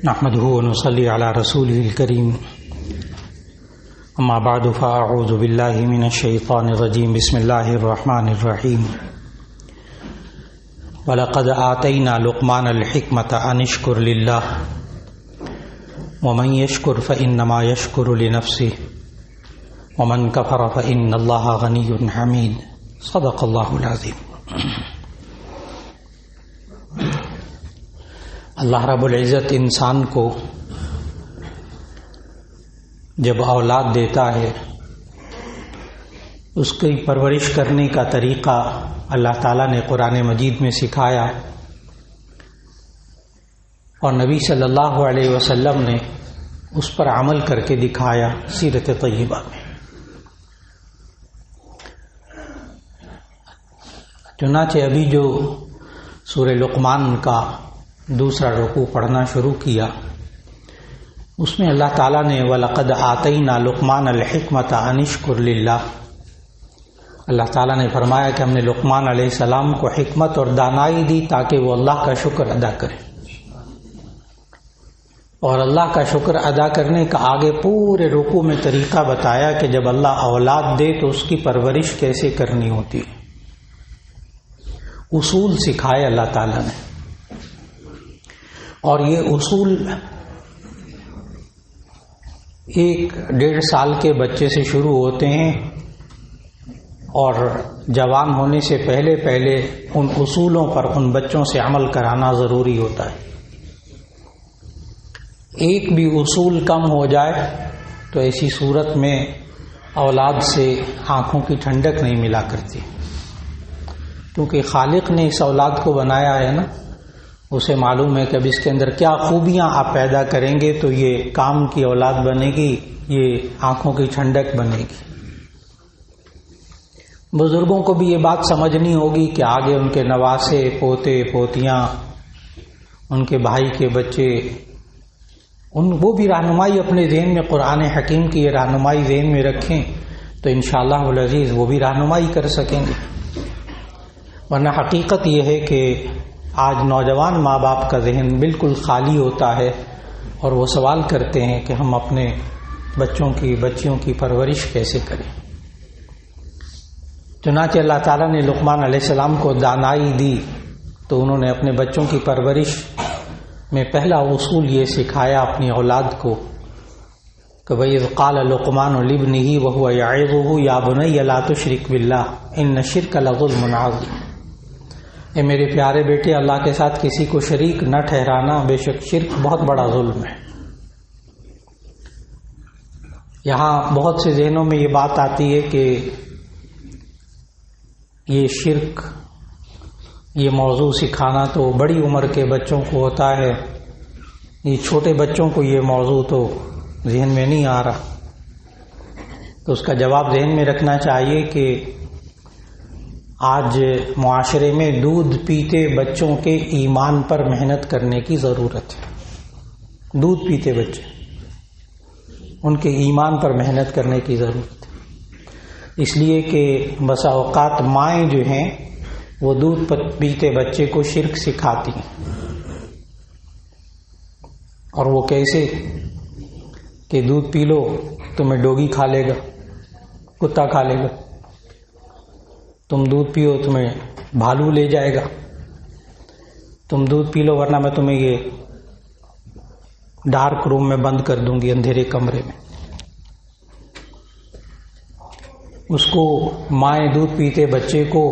نحمده ونصلي على رسوله الكريم اما بعد فاعوذ بالله من الشيطان الرجيم بسم الله الرحمن الرحيم ولقد آتينا لقمان الحكمة أن اشكر لله ومن يشكر فإنما يشكر لنفسه ومن كفر فإن الله غني حميد صدق الله العظيم۔ اللہ رب العزت انسان کو جب اولاد دیتا ہے اس کی پرورش کرنے کا طریقہ اللہ تعالیٰ نے قرآن مجید میں سکھایا اور نبی صلی اللہ علیہ وسلم نے اس پر عمل کر کے دکھایا سیرت طیبہ میں۔ چنانچہ ابھی جو سورہ لقمان کا دوسرا رکوع پڑھنا شروع کیا اس میں اللہ تعالیٰ نے وَلَقَدْ آتَيْنَا لُقْمَانَ الْحِكْمَةَ أَنِ اشْكُرْ لِلَّهِ، اللہ تعالیٰ نے فرمایا کہ ہم نے لقمان علیہ السلام کو حکمت اور دانائی دی تاکہ وہ اللہ کا شکر ادا کرے، اور اللہ کا شکر ادا کرنے کا آگے پورے رکوع میں طریقہ بتایا کہ جب اللہ اولاد دے تو اس کی پرورش کیسے کرنی ہوتی ہے، اصول سکھائے اللہ تعالیٰ نے۔ اور یہ اصول 1-1.5 سال کے بچے سے شروع ہوتے ہیں اور جوان ہونے سے پہلے ان اصولوں پر ان بچوں سے عمل کرانا ضروری ہوتا ہے۔ ایک بھی اصول کم ہو جائے تو ایسی صورت میں اولاد سے آنکھوں کی ٹھنڈک نہیں ملا کرتی، کیونکہ خالق نے اس اولاد کو بنایا ہے نا، اسے معلوم ہے کہ اب اس کے اندر کیا خوبیاں آپ پیدا کریں گے تو یہ کام کی اولاد بنے گی، یہ آنکھوں کی ٹھنڈک بنے گی۔ بزرگوں کو بھی یہ بات سمجھنی ہوگی کہ آگے ان کے نواسے، پوتے پوتیاں، ان کے بھائی کے بچے، وہ بھی رہنمائی اپنے ذہن میں، قرآن حکیم کی یہ رہنمائی ذہن میں رکھیں تو انشاءاللہ العزیز وہ بھی رہنمائی کر سکیں گے۔ ورنہ حقیقت یہ ہے کہ آج نوجوان ماں باپ کا ذہن بالکل خالی ہوتا ہے اور وہ سوال کرتے ہیں کہ ہم اپنے بچیوں کی پرورش کیسے کریں۔ چنانچہ اللہ تعالیٰ نے لقمان علیہ السلام کو دانائی دی تو انہوں نے اپنے بچوں کی پرورش میں پہلا اصول یہ سکھایا اپنی اولاد کو کہ وَإِذْ قَالَ لُقْمَانُ لِابْنِهِ وَهُوَ يَعِظُهُ يَا بُنَيَّ لَا تُشْرِكْ بِاللَّهِ إِنَّ الشِّرْكَ لَظُلْمٌ عَظِيمٌ، اے میرے پیارے بیٹے اللہ کے ساتھ کسی کو شریک نہ ٹھہرانا، بے شک شرک بہت بڑا ظلم ہے۔ یہاں بہت سے ذہنوں میں یہ بات آتی ہے کہ یہ شرک، یہ موضوع سکھانا تو بڑی عمر کے بچوں کو ہوتا ہے، یہ چھوٹے بچوں کو یہ موضوع تو ذہن میں نہیں آ رہا۔ تو اس کا جواب ذہن میں رکھنا چاہیے کہ آج معاشرے میں دودھ پیتے بچوں کے ایمان پر محنت کرنے کی ضرورت ہے۔ دودھ پیتے بچے، ان کے ایمان پر محنت کرنے کی ضرورت ہے، اس لیے کہ بسا اوقات مائیں جو ہیں وہ دودھ پیتے بچے کو شرک سکھاتی ہیں، اور وہ کیسے کہ دودھ پی لو تمہیں ڈوگی کھا لے گا، کتا کھا لے گا، تم دودھ پیو تمہیں بھالو لے جائے گا، تم دودھ پی لو ورنہ میں تمہیں یہ ڈارک روم میں بند کر دوں گی، اندھیرے کمرے میں۔ اس کو مائیں دودھ پیتے بچے کو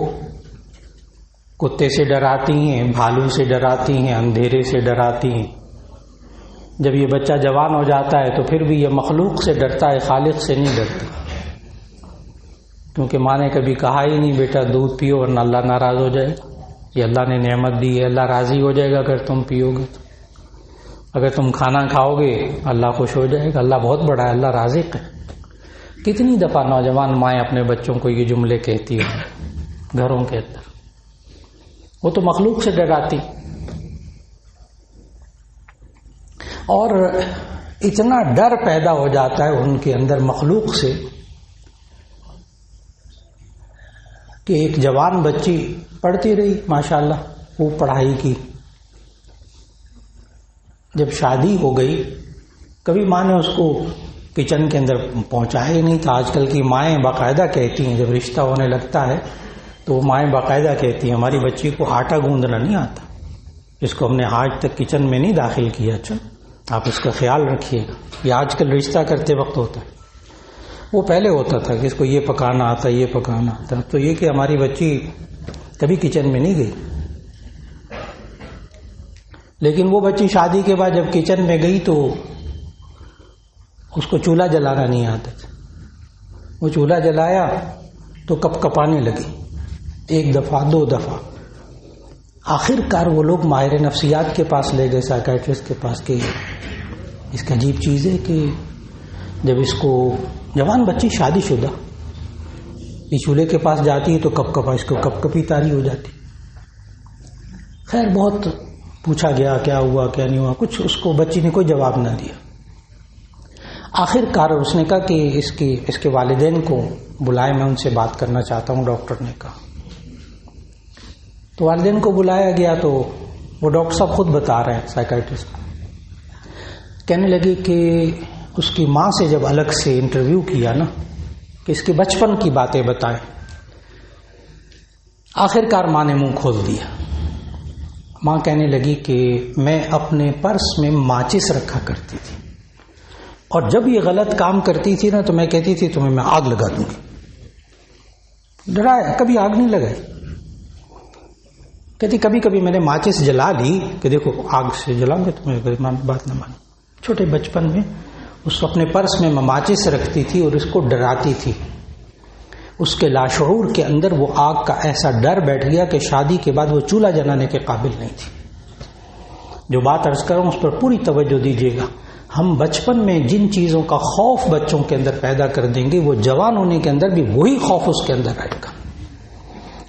کتے سے ڈراتی ہیں، بھالو سے ڈراتی ہیں، اندھیرے سے ڈراتی ہیں۔ جب یہ بچہ جوان ہو جاتا ہے تو پھر بھی یہ مخلوق سے ڈرتا ہے، خالق سے نہیں ڈرتا، کیونکہ ماں نے کبھی کہا ہی نہیں بیٹا دودھ پیو ورنہ اللہ ناراض ہو جائے گا، یہ اللہ نے نعمت دی ہے، اللہ راضی ہو جائے گا اگر تم پیو گے تو، اگر تم کھانا کھاؤ گے اللہ خوش ہو جائے گا، اللہ بہت بڑا ہے، اللہ رازق ہے۔ کتنی دفعہ نوجوان مائیں اپنے بچوں کو یہ جملے کہتی ہیں گھروں کے اندر، وہ تو مخلوق سے ڈراتی، اور اتنا ڈر پیدا ہو جاتا ہے ان کے اندر مخلوق سے کہ ایک جوان بچی پڑھتی رہی ماشاءاللہ، وہ پڑھائی کی، جب شادی ہو گئی کبھی ماں نے اس کو کچن کے اندر پہنچایا ہی نہیں تھا. آج کل کی مائیں باقاعدہ کہتی ہیں جب رشتہ ہونے لگتا ہے تو وہ مائیں باقاعدہ کہتی ہیں ہماری بچی کو آٹا گوندنا نہیں آتا, اس کو ہم نے آج تک کچن میں نہیں داخل کیا, اچھا آپ اس کا خیال رکھیے گا. یہ آج کل رشتہ کرتے وقت ہوتا ہے, وہ پہلے ہوتا تھا کہ اس کو یہ پکانا آتا یہ پکانا آتا. تو یہ کہ ہماری بچی کبھی کچن میں نہیں گئی, لیکن وہ بچی شادی کے بعد جب کچن میں گئی تو اس کو چولہا جلانا نہیں آتا تھا. وہ چولہا جلایا تو کپ کپانے لگی, ایک دفعہ دو دفعہ. آخر کار وہ لوگ ماہر نفسیات کے پاس لے گئے, سائیکیٹرسٹ کے پاس, کہ اس کی عجیب چیز ہے کہ جب اس کو جوان بچی شادی شدہ یہ چولہے کے پاس جاتی ہے تو کپ کپا اس کو کپ کپی تاری ہو جاتی. خیر بہت پوچھا گیا کیا ہوا کیا نہیں ہوا, کچھ اس کو بچی نے کوئی جواب نہ دیا. آخر کار اس نے کہا کہ اس کے والدین کو بلائے, میں ان سے بات کرنا چاہتا ہوں. ڈاکٹر نے کہا تو والدین کو بلایا گیا تو وہ ڈاکٹر صاحب خود بتا رہے ہیں, سائیکیٹرسٹ کہنے لگے کہ اس کی ماں سے جب الگ سے انٹرویو کیا نا کہ اس کے بچپن کی باتیں بتائیں, آخر کار ماں نے منہ کھول دیا. ماں کہنے لگی کہ میں اپنے پرس میں ماچس رکھا کرتی تھی اور جب یہ غلط کام کرتی تھی نا تو میں کہتی تھی تمہیں میں آگ لگا دوں گی. ڈرایا, کبھی آگ نہیں لگائی. کہتی کبھی کبھی میں نے ماچس جلا لی کہ دیکھو آگ سے جلاؤں گے تمہیں بات نہ مانی. چھوٹے بچپن میں اس کو اپنے پرس میں ماچس رکھتی تھی اور اس کو ڈراتی تھی. اس کے لاشعور کے اندر وہ آگ کا ایسا ڈر بیٹھ گیا کہ شادی کے بعد وہ چولہا جلانے کے قابل نہیں تھی. جو بات عرض کر رہا ہوں اس پر پوری توجہ دیجیے گا. ہم بچپن میں جن چیزوں کا خوف بچوں کے اندر پیدا کر دیں گے وہ جوان ہونے کے اندر بھی وہی خوف اس کے اندر رہے گا.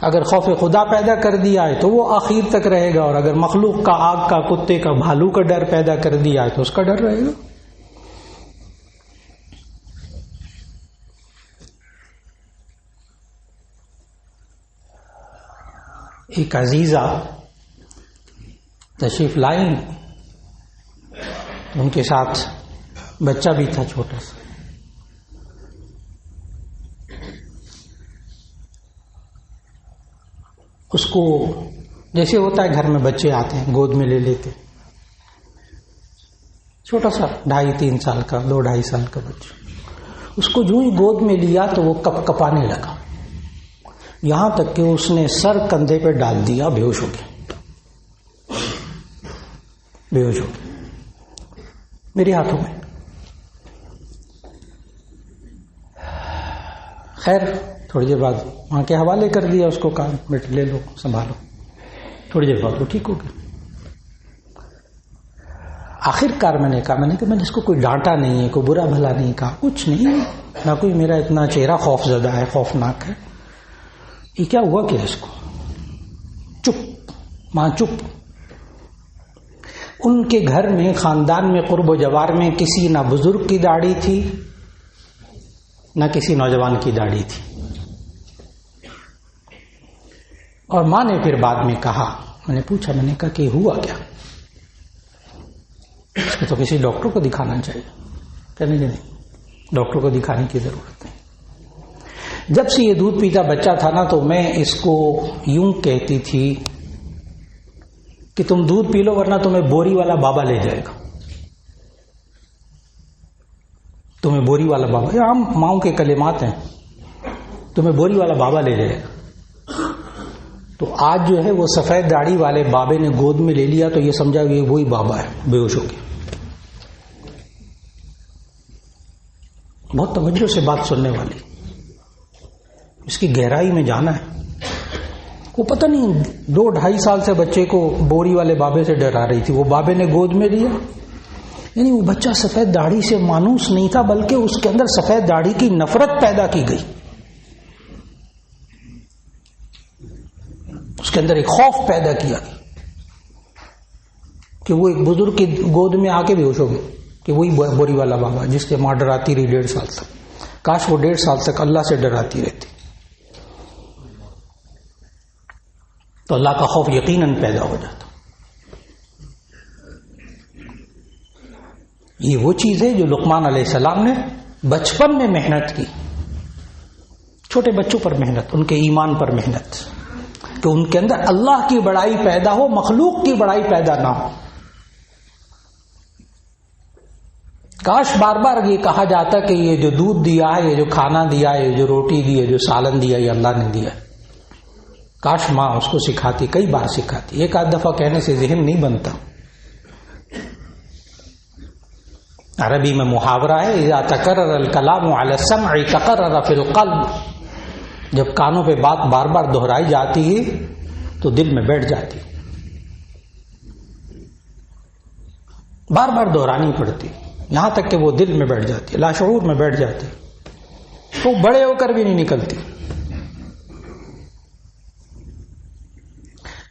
اگر خوف خدا پیدا کر دیا ہے تو وہ آخر تک رہے گا, اور اگر مخلوق کا, آگ کا, کتے کا, بھالو کا ڈر پیدا کر دیا ہے تو اس کا ڈر رہے گا. ایک عزیزہ تشریف لائیں, ان کے ساتھ بچہ بھی تھا چھوٹا سا. اس کو جیسے ہوتا ہے گھر میں بچے آتے ہیں گود میں لے لیتے, چھوٹا سا 2.5-3 سال کا, 2-2.5 سال کا بچہ. اس کو جو ہی گود میں لیا تو وہ کپ کپانے لگا, یہاں تک کہ اس نے سر کندھے پہ ڈال دیا, بے ہوش ہو گیا, بے ہوش ہو گیا میرے ہاتھوں میں. خیر تھوڑی دیر بعد وہاں کے حوالے کر دیا اس کو, کہا بیٹے لے لو سنبھالو. تھوڑی دیر بعد وہ ٹھیک ہو گیا. آخر کار میں نے کہا اس کو کوئی ڈانٹا نہیں ہے, کوئی برا بھلا نہیں کہا, کچھ نہیں, نہ کوئی میرا اتنا چہرہ خوف زدہ ہے, خوفناک ہے. یہ کیا ہوا کہ اس کو چپ, ماں چپ. ان کے گھر میں خاندان میں قرب و جوار میں کسی نہ بزرگ کی داڑھی تھی نہ کسی نوجوان کی داڑھی تھی. اور ماں نے پھر بعد میں کہا, میں نے پوچھا, میں نے کہا کہ ہوا کیا, اس کو تو کسی ڈاکٹر کو دکھانا چاہیے. کہنے لگے نہیں, ڈاکٹر کو دکھانے کی ضرورت نہیں. جب سے یہ دودھ پیتا بچہ تھا نا تو میں اس کو یوں کہتی تھی کہ تم دودھ پی لو ورنہ تمہیں بوری والا بابا لے جائے گا, تمہیں بوری والا بابا, یہ عام ماؤں کے کلمات ہیں, تمہیں بوری والا بابا لے جائے گا. تو آج جو ہے وہ سفید داڑھی والے بابے نے گود میں لے لیا تو یہ سمجھا کہ وہی بابا ہے, بے ہوش ہو گیا. بہت توجہ سے بات سننے والی, اس کی گہرائی میں جانا ہے. وہ پتہ نہیں 2-2.5 سال سے بچے کو بوری والے بابے سے ڈرا رہی تھی, وہ بابے نے گود میں لیا. یعنی وہ بچہ سفید داڑھی سے مانوس نہیں تھا بلکہ اس کے اندر سفید داڑھی کی نفرت پیدا کی گئی, اس کے اندر ایک خوف پیدا کیا کہ وہ ایک بزرگ کی گود میں آ کے بے ہوش ہو گئے کہ وہی بوری والا بابا جس سے ماں ڈراتی رہی 1.5 سال تک. کاش وہ 1.5 سال تک اللہ سے ڈراتی رہتی تو اللہ کا خوف یقیناً پیدا ہو جاتا. یہ وہ چیز ہے جو لقمان علیہ السلام نے بچپن میں محنت کی، چھوٹے بچوں پر محنت، ان کے ایمان پر محنت، کہ ان کے اندر اللہ کی بڑائی پیدا ہو، مخلوق کی بڑائی پیدا نہ ہو۔ کاش بار بار یہ کہا جاتا کہ یہ جو دودھ دیا ہے، یہ جو کھانا دیا ہے، یہ جو روٹی دی ہے، جو سالن دیا، یہ اللہ نے دیا۔ کاش ماں اس کو سکھاتی، کئی بار سکھاتی، ایک آدھ دفعہ کہنے سے ذہن نہیں بنتا۔ عربی میں محاورہ ہے اذا تکرر الکلام علی السمع تقرر فی القلب، جب کانوں پہ بات بار بار دہرائی جاتی ہے تو دل میں بیٹھ جاتی، بار بار دہرانی پڑتی، یہاں تک کہ وہ دل میں بیٹھ جاتی، لاشعور میں بیٹھ جاتی، تو بڑے ہو کر بھی نہیں نکلتی،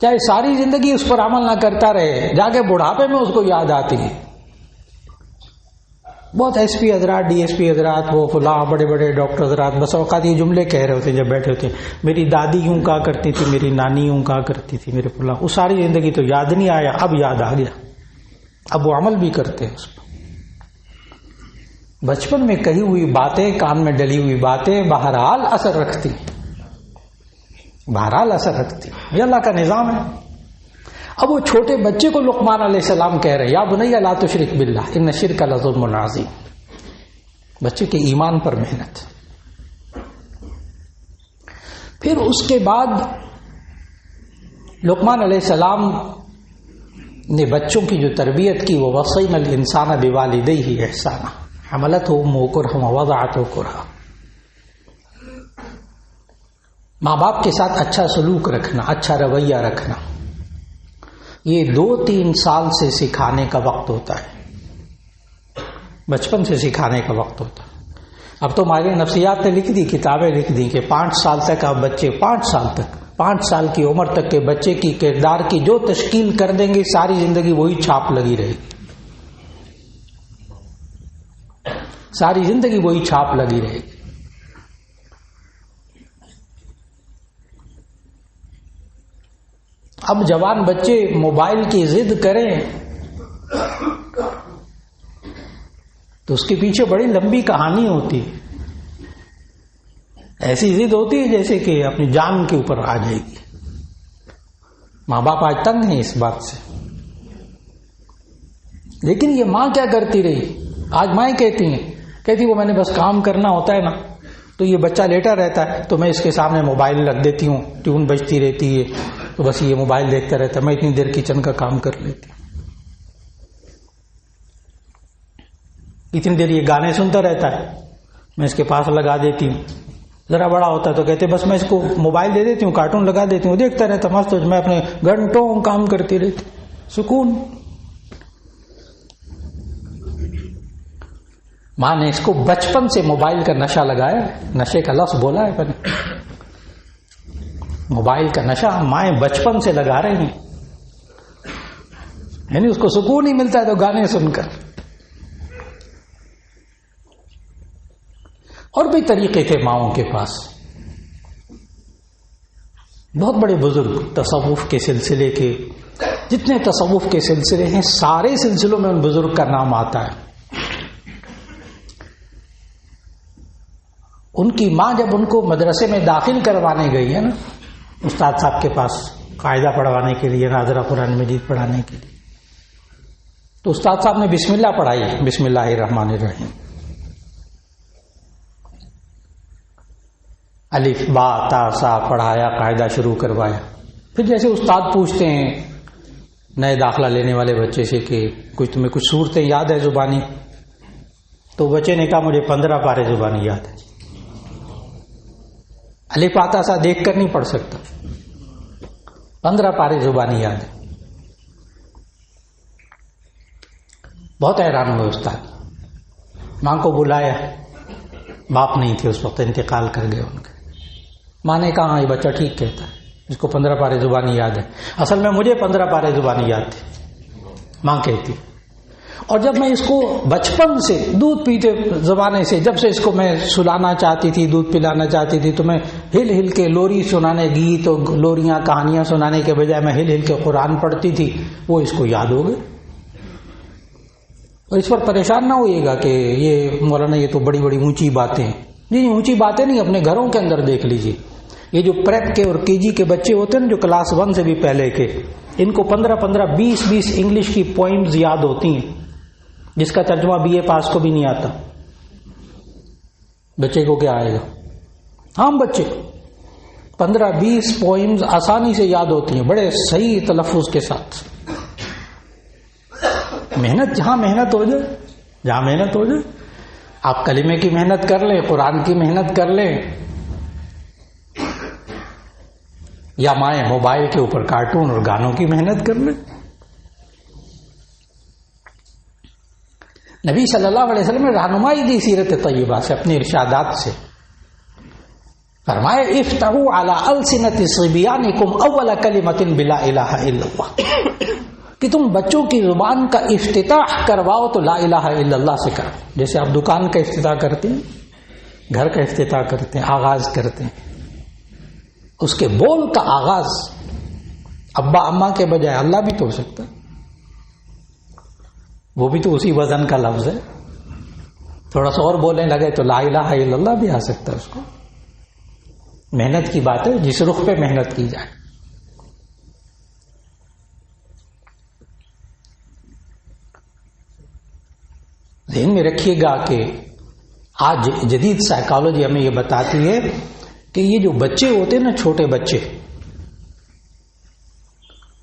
چاہے ساری زندگی اس پر عمل نہ کرتا رہے، جا کے بڑھاپے میں اس کو یاد آتی ہے۔ بہت ایس پی حضرات، ڈی ایس پی حضرات، وہ فلاں بڑے بڑے ڈاکٹر حضرات بس اوقات یہ جملے کہہ رہے ہوتے ہیں جب بیٹھے ہوتے ہیں، میری دادی یوں کہا کرتی تھی، میری نانی یوں کہا کرتی تھی، میرے فلاں، وہ ساری زندگی تو یاد نہیں آیا، اب یاد آ گیا، اب وہ عمل بھی کرتے ہیں اس پر۔ بچپن میں کہی ہوئی باتیں، کان میں ڈلی ہوئی باتیں بہرحال اثر رکھتی، بہرحال اثر رکھتی، یہ اللہ کا نظام ہے۔ اب وہ چھوٹے بچے کو لقمان علیہ السلام کہہ رہے یا بنی لا تشرک باللہ ان الشرک لظلم عظیم، بچے کے ایمان پر محنت۔ پھر اس کے بعد لقمان علیہ السلام نے بچوں کی جو تربیت کی، وہ وصینا الانسان بوالدیہ احسانا حملتہ امہ کرہا ووضعتہ کرہا، ماں باپ کے ساتھ اچھا سلوک رکھنا، اچھا رویہ رکھنا، یہ 2-3 سال سے سکھانے کا وقت ہوتا ہے، بچپن سے سکھانے کا وقت ہوتا ہے۔ اب تو ہماری نفسیات نے لکھ دی، کتابیں لکھ دی کہ 5 سال تک آپ بچے، 5 سال کی عمر تک کے بچے کی کردار کی جو تشکیل کر دیں گے، ساری زندگی وہی چھاپ لگی رہے گی، ساری زندگی وہی چھاپ لگی رہے گی۔ اب جوان بچے موبائل کی ضد کریں تو اس کے پیچھے بڑی لمبی کہانی ہوتی، ایسی ضد ہوتی ہے جیسے کہ اپنی جان کے اوپر آ جائے گی۔ ماں باپ آج تنگ ہیں اس بات سے، لیکن یہ ماں کیا کرتی رہی، آج مائیں کہتی وہ میں نے بس کام کرنا ہوتا ہے نا، تو یہ بچہ لیٹا رہتا ہے تو میں اس کے سامنے موبائل رکھ دیتی ہوں، ٹیون بجتی رہتی ہے تو بس یہ موبائل دیکھتا رہتا ہے، میں اتنی دیر کچن کا کام کر لیتی ہوں، اتنی دیر یہ گانے سنتا رہتا ہے، میں اس کے پاس لگا دیتی ہوں، ذرا بڑا ہوتا ہے تو کہتے بس میں اس کو موبائل دے دیتی ہوں، کارٹون لگا دیتی ہوں، دیکھتا رہتا مست، میں اپنے گھنٹوں کام کرتی رہتی، سکون۔ ماں نے اس کو بچپن سے موبائل کا نشہ لگایا، نشے کا لفظ بولا ہے میں نے، موبائل کا نشہ مائیں بچپن سے لگا رہی ہیں، یعنی اس کو سکون ہی ملتا ہے تو گانے سن کر۔ اور بھی طریقے تھے ماؤں کے پاس، بہت بڑے بزرگ تصوف کے سلسلے کے، جتنے تصوف کے سلسلے ہیں سارے سلسلوں میں ان بزرگ کا نام آتا ہے۔ ان کی ماں جب ان کو مدرسے میں داخل کروانے گئی ہے نا، استاد صاحب کے پاس قاعدہ پڑھوانے کے لیے، ناظرہ قرآن مجید پڑھانے کے لیے، تو استاد صاحب نے بسم اللہ پڑھائی، بسم اللہ الرحمن الرحیم، الف با تا سا پڑھایا، قاعدہ شروع کروایا۔ پھر جیسے استاد پوچھتے ہیں نئے داخلہ لینے والے بچے سے کہ تمہیں کچھ صورتیں یاد ہے زبانی، تو بچے نے کہا مجھے 15 پارے زبانی یاد ہے۔ الف با تا سا دیکھ کر نہیں پڑھ سکتا، 15 پارے زبانی یاد ہے۔ بہت حیران ہوئے استاد، ماں کو بلایا، باپ نہیں تھے اس وقت، انتقال کر گئے ان کے۔ ماں نے کہا ہاں یہ بچہ ٹھیک کہتا ہے، اس کو 15 پارے زبانی یاد ہے، اصل میں مجھے 15 پارے زبانی یاد تھے، ماں کہتی۔ اور جب میں اس کو بچپن سے دودھ پیتے زمانے سے، جب سے اس کو میں سلانا چاہتی تھی، دودھ پلانا چاہتی تھی، تو میں ہل ہل کے لوری سنانے، گیت اور لوریاں کہانیاں سنانے کے بجائے میں ہل ہل کے قرآن پڑھتی تھی، وہ اس کو یاد ہو گئے۔ اور اس پر پریشان نہ ہوئیے گا کہ یہ مولانا یہ تو بڑی بڑی اونچی باتیں ہیں. جی اونچی باتیں نہیں، اپنے گھروں کے اندر دیکھ لیجیے. یہ جو پریپ کے اور کے جی کے بچے ہوتے ہیں نا، جو کلاس 1 سے بھی پہلے کے، ان کو 15 20 انگلش کی پوئمز یاد ہوتی ہیں جس کا ترجمہ BA پاس کو بھی نہیں آتا. بچے کو کیا آئے گا؟ ہم بچے 15-20 پوئمز آسانی سے یاد ہوتی ہیں بڑے صحیح تلفظ کے ساتھ. محنت جہاں محنت ہو جائے، جہاں محنت ہو جائے، آپ کلمے کی محنت کر لیں، قرآن کی محنت کر لیں، یا مائیں موبائل کے اوپر کارٹون اور گانوں کی محنت کر لیں. نبی صلی اللہ علیہ وسلم نے رہنمائی دی سیرت طیبہ سے، اپنے ارشادات سے. فرمایا افتحوا علی السنۃ صبیانکم اول کلمۃ بلا الہ الا اللہ، کہ تم بچوں کی زبان کا افتتاح کرواؤ تو لا الہ الا اللہ سے کرو. جیسے آپ دکان کا افتتاح کرتے ہیں، گھر کا افتتاح کرتے ہیں، آغاز کرتے ہیں، اس کے بول کا آغاز ابا اما کے بجائے اللہ بھی تو ہو سکتا ہے، وہ بھی تو اسی وزن کا لفظ ہے. تھوڑا سا اور بولنے لگے تو لا الہ الا اللہ بھی آ سکتا ہے. اس کو محنت کی بات ہے، جس رخ پہ محنت کی جائے. ذہن میں رکھیے گا کہ آج جدید سائیکالوجی ہمیں یہ بتاتی ہے کہ یہ جو بچے ہوتے ہیں نا، چھوٹے بچے،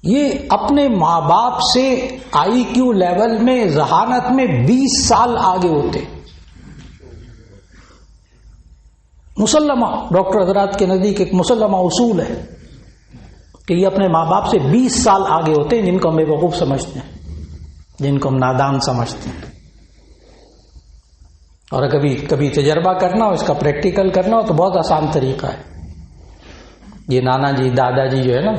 یہ اپنے ماں باپ سے IQ لیول میں، ذہانت میں 20 سال آگے ہوتے. مسلمہ ڈاکٹر حضرات کے نزدیک ایک مسلمہ اصول ہے کہ یہ اپنے ماں باپ سے 20 سال آگے ہوتے ہیں، جن کو ہم بے وقوف سمجھتے ہیں، جن کو ہم نادان سمجھتے ہیں. اور کبھی تجربہ کرنا ہو، اس کا پریکٹیکل کرنا ہو تو بہت آسان طریقہ ہے. یہ نانا جی دادا جی جو ہے نا،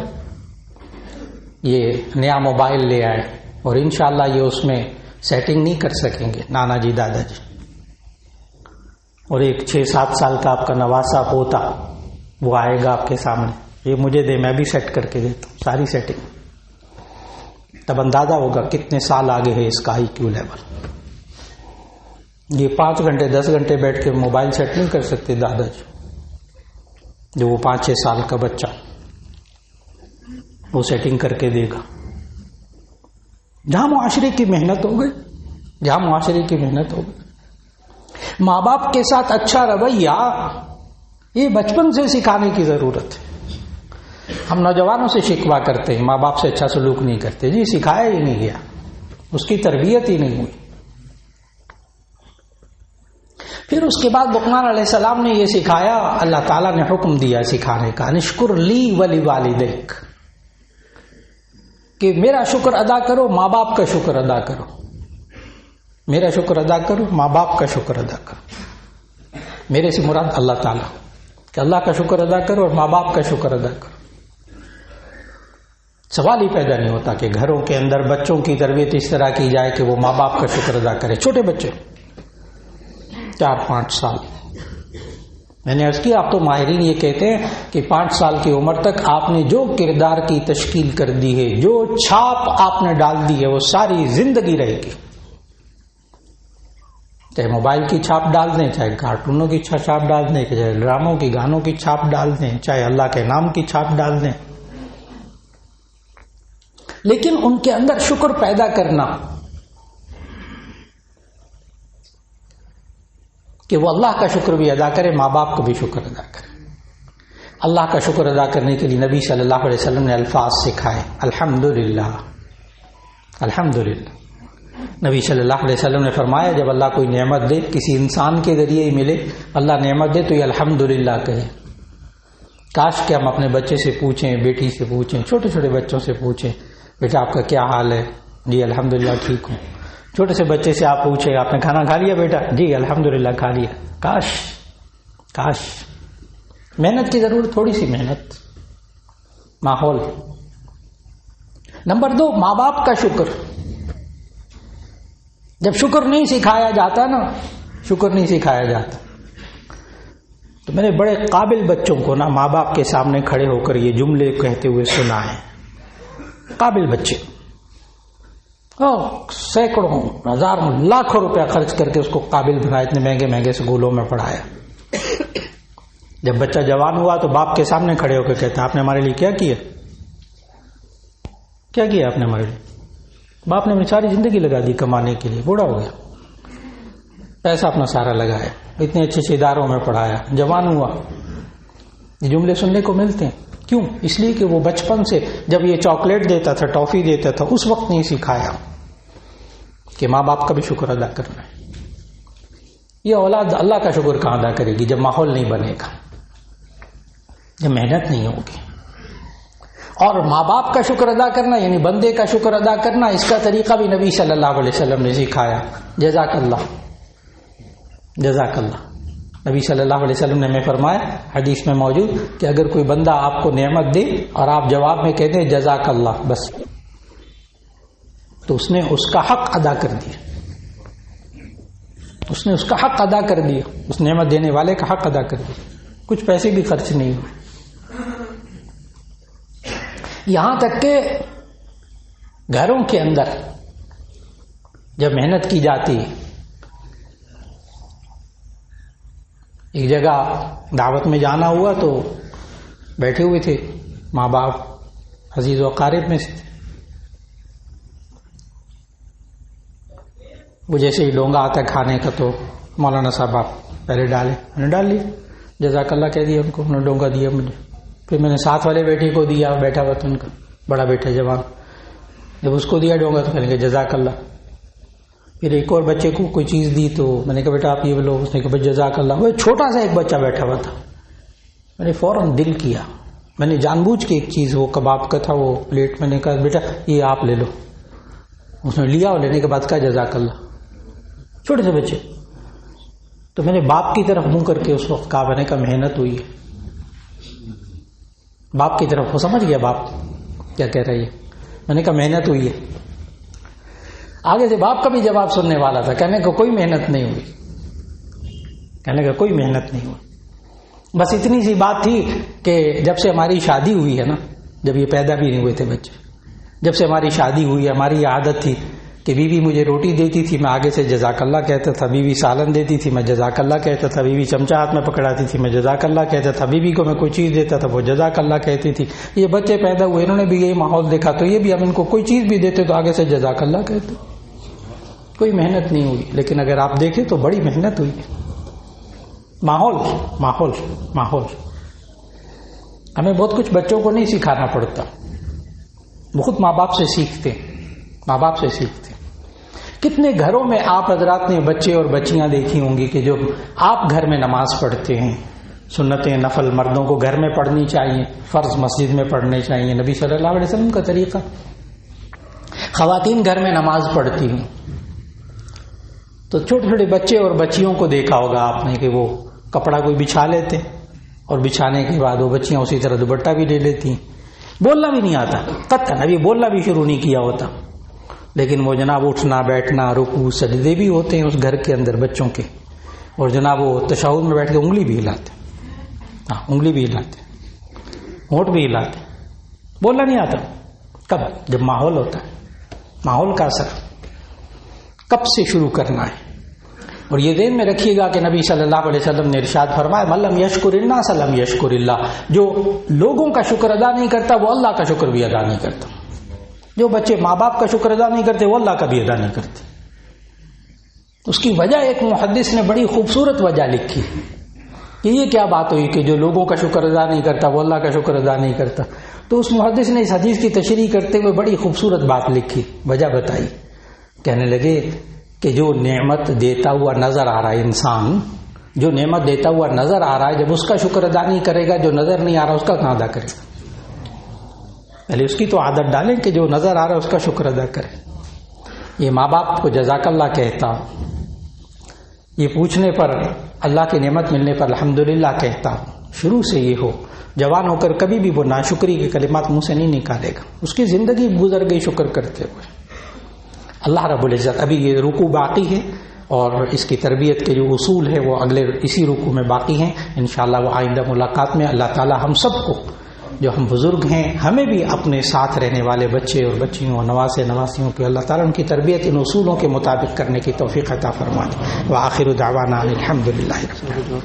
یہ نیا موبائل لے آئے اور انشاءاللہ یہ اس میں سیٹنگ نہیں کر سکیں گے نانا جی دادا جی. اور ایک 6-7 سال کا آپ کا نواسا پوتا وہ آئے گا آپ کے سامنے، یہ مجھے دے، میں بھی سیٹ کر کے دیتا ہوں ساری سیٹنگ. تب اندازہ ہوگا کتنے سال آگے ہے اس کا IQ لیول. یہ 5 گھنٹے 10 گھنٹے بیٹھ کے موبائل سیٹ نہیں کر سکتے دادا جی، جو وہ 5-6 سال کا بچہ وہ سیٹنگ کر کے دے گا. جہاں معاشرے کی محنت ہو گئی، جہاں معاشرے کی محنت ہو گئی. ماں باپ کے ساتھ اچھا رویہ یہ بچپن سے سکھانے کی ضرورت ہے. ہم نوجوانوں سے شکوہ کرتے ہیں ماں باپ سے اچھا سلوک نہیں کرتے. جی سکھایا ہی نہیں گیا، اس کی تربیت ہی نہیں ہوئی. پھر اس کے بعد لقمان علیہ السلام نے یہ سکھایا، اللہ تعالیٰ نے حکم دیا سکھانے کا، انشکر لی ولی والدیک، کہ میرا شکر ادا کرو، ماں باپ کا شکر ادا کرو. میرا شکر ادا کرو، ماں باپ کا شکر ادا کرو. میرے سے مراد اللہ تعالیٰ، کہ اللہ کا شکر ادا کرو اور ماں باپ کا شکر ادا کرو. سوال ہی پیدا نہیں ہوتا کہ گھروں کے اندر بچوں کی تربیت اس طرح کی جائے کہ وہ ماں باپ کا شکر ادا کرے. چھوٹے بچے 4-5 سال، میں نے عرض کیا، آپ تو ماہرین یہ کہتے ہیں کہ 5 سال کی عمر تک آپ نے جو کردار کی تشکیل کر دی ہے، جو چھاپ آپ نے ڈال دی ہے، وہ ساری زندگی رہے گی. چاہے موبائل کی چھاپ ڈال دیں، چاہے کارٹونوں کی چھاپ ڈال دیں، چاہے ڈراموں کی گانوں کی چھاپ ڈال دیں، چاہے اللہ کے نام کی چھاپ ڈال دیں، لیکن ان کے اندر شکر پیدا کرنا کہ وہ اللہ کا شکر بھی ادا کرے، ماں باپ کو بھی شکر ادا کرے. اللہ کا شکر ادا کرنے کے لیے نبی صلی اللہ علیہ وسلم نے الفاظ سکھائے، الحمدللہ الحمدللہ. نبی صلی اللہ علیہ وسلم نے فرمایا جب اللہ کوئی نعمت دے، کسی انسان کے ذریعے ہی ملے، اللہ نعمت دے تو یہ الحمدللہ کہے. کاش کہ ہم اپنے بچے سے پوچھیں، بیٹی سے پوچھیں، چھوٹے چھوٹے بچوں سے پوچھیں، بیٹا آپ کا کیا حال ہے؟ جی الحمدللہ ٹھیک ہوں. چھوٹے سے بچے سے آپ پوچھیں، آپ نے کھانا کھا لیا بیٹا؟ جی الحمدللہ کھا لیا. کاش محنت کی ضرورت، تھوڑی سی محنت، ماحول. نمبر 2، ماں باپ کا شکر. جب شکر نہیں سکھایا جاتا نا، شکر نہیں سکھایا جاتا، تو میں نے بڑے قابل بچوں کو نا ماں باپ کے سامنے کھڑے ہو کر یہ جملے کہتے ہوئے سنا ہے. قابل بچے اور سینکڑوں ہزاروں لاکھوں روپیہ خرچ کر کے اس کو قابل بنایا، اتنے مہنگے مہنگے اسکولوں میں پڑھایا. جب بچہ جوان ہوا تو باپ کے سامنے کھڑے ہو کے کہتا آپ نے ہمارے لیے کیا کیا آپ نے ہمارے لیے. باپ نے اپنی ساری زندگی لگا دی کمانے کے لیے، بوڑھا ہو گیا، پیسہ اپنا سارا لگایا، اتنے اچھے اداروں میں پڑھایا، جوان ہوا. یہ جملے سننے کو ملتے ہیں. کیوں؟ اس لیے کہ وہ بچپن سے جب یہ چاکلیٹ دیتا تھا، ٹافی دیتا تھا، اس وقت نہیں سکھایا کہ ماں باپ کا بھی شکر ادا کرنا ہے. یہ اولاد اللہ کا شکر کہاں ادا کرے گی جب ماحول نہیں بنے گا، جب محنت نہیں ہوگی. اور ماں باپ کا شکر ادا کرنا یعنی بندے کا شکر ادا کرنا، اس کا طریقہ بھی نبی صلی اللہ علیہ وسلم نے سکھایا. جزاک اللہ، جزاک اللہ. نبی صلی اللہ علیہ وسلم نے ہمیں فرمایا حدیث میں موجود کہ اگر کوئی بندہ آپ کو نعمت دے اور آپ جواب میں کہتے ہیں جزاک اللہ بس، تو اس نے اس کا حق ادا کر دیا، اس نے اس کا حق ادا کر دیا، اس نعمت دینے والے کا حق ادا کر دیا. کچھ پیسے بھی خرچ نہیں ہوئے. یہاں تک کہ گھروں کے اندر جب محنت کی جاتی، ایک جگہ دعوت میں جانا ہوا تو بیٹھے ہوئے تھے ماں باپ عزیز و اقارب میں سے. وہ جیسے ہی ڈونگا آتا ہے کھانے کا تو مولانا صاحب آپ پہلے ڈالے، میں نے ڈال لیا، جزاک اللہ کہہ دیا ان کو، انہوں نے ڈونگا دیا مجھے. پھر میں نے ساتھ والے بیٹے کو دیا، بیٹھا ہوا تھا ان کا بڑا بیٹا جوان، جب اس کو دیا ڈونگا تو کہنے کہ جزاک اللہ. پھر ایک اور بچے کو کوئی چیز دی تو میں نے کہا بیٹا آپ یہ لو، اس نے کہا جزاک اللہ. وہ چھوٹا سا ایک بچہ بیٹھا ہوا تھا، میں نے فوراً دل کیا، میں نے جان بوجھ کے ایک چیز، وہ کباب کا تھا وہ پلیٹ، میں نے کہا بیٹا یہ آپ لے لو. اس نے لیا اور لینے کے بعد کہا جزاک اللہ. چھوٹے سے بچے. تو میں نے باپ کی طرف منہ کر کے اس وقت کہا، میں نے کہا محنت ہوئی ہے. باپ کی طرف وہ سمجھ گیا باپ کیا کہہ رہی ہے. میں نے کہا محنت ہوئی ہے. آگے سے باپ کا بھی جواب سننے والا تھا، کہنے کو کوئی محنت نہیں ہوئی، کہنے کا کوئی محنت نہیں ہوئی. بس اتنی سی بات تھی کہ جب سے ہماری شادی ہوئی ہے نا، جب یہ پیدا بھی نہیں ہوئے تھے بچے، جب سے ہماری شادی ہوئی، ہماری یہ عادت تھی کہ بیوی مجھے روٹی دیتی تھی، میں آگے سے جزاک اللہ کہتا تھا. بیوی سالن دیتی تھی، میں جزاک اللہ کہتا تھا. بیوی چمچہ ہاتھ میں پکڑاتی تھی، میں جزاک اللہ کہتا تھا. بیوی کو میں کوئی چیز دیتا تھا، وہ جزاک اللہ کہتی تھی. یہ بچے پیدا ہوئے، انہوں نے بھی یہی ماحول دیکھا، تو یہ بھی ہم ان کو کوئی چیز بھی دیتے تو آگے سے جزاک اللہ کہتے. کوئی محنت نہیں ہوئی. لیکن اگر آپ دیکھیں تو بڑی محنت ہوئی. ماحول ماحول ماحول. ہمیں بہت کچھ بچوں کو نہیں سکھانا پڑتا، بہت ماں باپ سے سیکھتے، ماں باپ سے سیکھتے. کتنے گھروں میں آپ حضرات نے بچے اور بچیاں دیکھی ہوں گی کہ جو آپ گھر میں نماز پڑھتے ہیں، سنتیں نفل مردوں کو گھر میں پڑھنی چاہیے، فرض مسجد میں پڑھنے چاہیے، نبی صلی اللہ علیہ وسلم کا طریقہ. خواتین گھر میں نماز پڑھتی ہیں تو چھوٹے چھوٹے بچے اور بچیوں کو دیکھا ہوگا آپ نے کہ وہ کپڑا کوئی بچھا لیتے اور بچھانے کے بعد وہ بچیاں اسی طرح دوپٹہ بھی لے لیتی ہیں. بولنا بھی نہیں آتا، قطعاً ابھی بولنا بھی شروع نہیں کیا ہوتا، لیکن وہ جناب اٹھنا بیٹھنا رکوع سجدے بھی ہوتے ہیں اس گھر کے اندر بچوں کے، اور جناب وہ تشہد میں بیٹھ کے انگلی بھی ہلاتے، ہاں انگلی بھی ہلاتے، ہونٹ بھی ہلاتے. بولنا نہیں آتا. کب؟ جب ماحول ہوتا ہے. ماحول کا اثر کب سے شروع کرنا ہے. اور یہ ذہن میں رکھیے گا کہ نبی صلی اللہ علیہ وسلم نے ارشاد فرمایا من لم یشکر الناس لم یشکر اللہ. جو لوگوں کا شکر ادا نہیں کرتا وہ اللہ کا شکر بھی ادا نہیں کرتا. جو بچے ماں باپ کا شکر ادا نہیں کرتے وہ اللہ کا بھی ادا نہیں کرتے. اس کی وجہ ایک محدث نے بڑی خوبصورت وجہ لکھی کہ یہ کیا بات ہوئی کہ جو لوگوں کا شکر ادا نہیں کرتا وہ اللہ کا شکر ادا نہیں کرتا. تو اس محدث نے اس حدیث کی تشریح کرتے ہوئے بڑی خوبصورت بات لکھی، وجہ بتائی. کہنے لگے کہ جو نعمت دیتا ہوا نظر آ رہا ہے انسان، جو نعمت دیتا ہوا نظر آ رہا ہے، جب اس کا شکر ادا نہیں کرے گا جو نظر نہیں آ رہا اس کا کہاں ادا کرے گا؟ پہلے اس کی تو عادت ڈالیں کہ جو نظر آ رہا ہے اس کا شکر ادا کرے. یہ ماں باپ کو جزاک اللہ کہتا، یہ پوچھنے پر اللہ کی نعمت ملنے پر الحمدللہ کہتا، شروع سے یہ ہو، جوان ہو کر کبھی بھی وہ ناشکری کے کلمات منہ سے نہیں نکالے گا. اس کی زندگی گزر گئی شکر کرتے ہوئے. اللہ رب العزت، ابھی یہ رکوع باقی ہے اور اس کی تربیت کے جو اصول ہے وہ اگلے اسی رکوع میں باقی ہیں. انشاءاللہ وہ آئندہ ملاقات میں اللہ تعالی ہم سب کو جو ہم بزرگ ہیں ہمیں بھی اپنے ساتھ رہنے والے بچے اور بچیوں اور نواسے نواسیوں پہ اللہ تعالیٰ ان کی تربیت ان اصولوں کے مطابق کرنے کی توفیق عطا فرمائے۔ وآخر دعوانا الحمدللہ۔